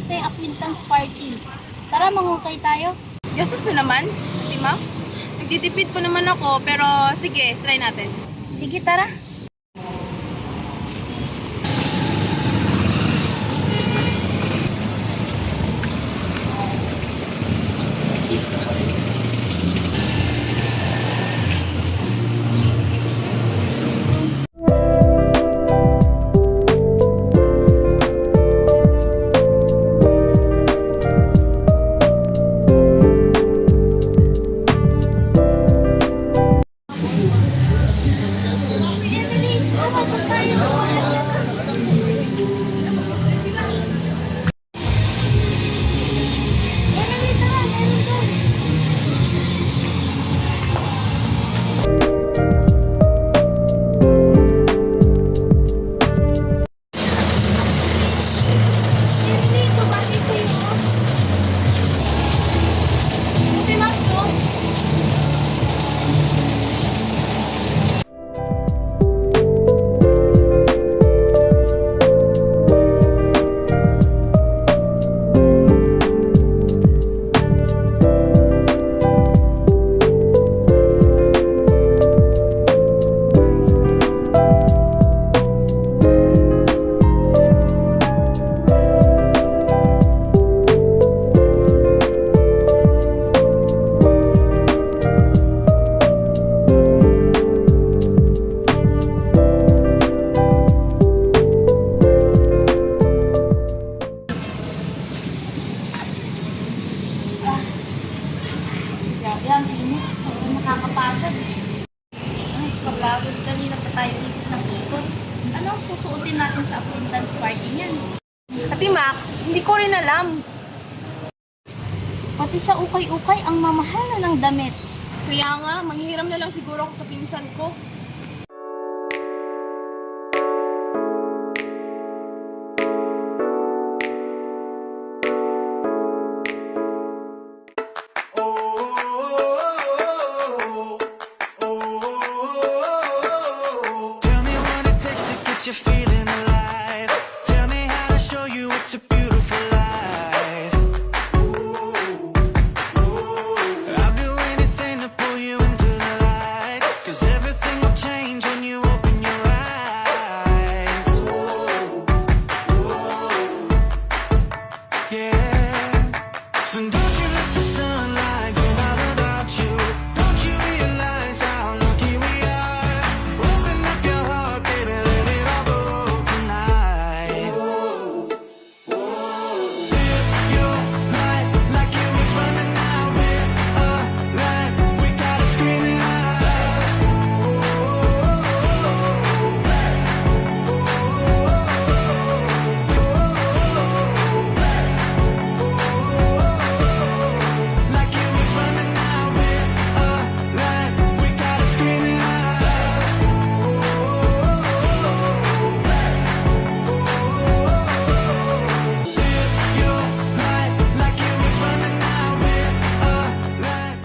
malapit na yung acquaintance party. Tara, mangukay tayo. Gastos na naman, Ate Max. Nagtitipid po naman ako, pero sige, try natin. Sige, tara. Grabe, ang init. Sobrang nakakapagod. Ay, kapagod. Kanina pa tayo ikot ng ikot. Anong susuotin natin sa acquaintance party niyan? Ate Max, hindi ko rin alam. Pati sa ukay-ukay, ang mamahal na ng damit. Kaya nga, manghihiram na lang siguro ako sa pinsan ko. Tell me what it takes to get you feeling alive. Tell me how to show you it's a beautiful life. I'll do anything to pull you into the light. 'Cause everything will change when you open your eyes. Yeah. So don't you let the sunlight go out without you. Don't you realize how lucky we are? Open up your heart, baby, let it all go tonight. Live your life like it was running out. We're alive, we gotta scream it out. Like it was running out. We're alive, we gotta scream it out. Live your life like it was running out. We're alive.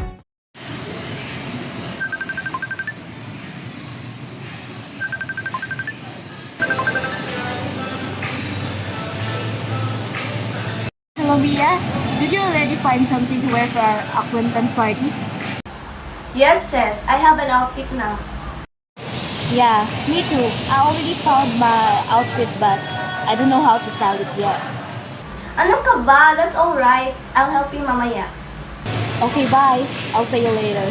Hello, Mia. Did you already find something to wear for our acquaintance party? Yes, sis. I have an outfit now. Yeah, me too. I already found my outfit, but I don't know how to style it yet. Ano ka ba? That's alright. I'll help you mamaya. Okay, bye. I'll see you later.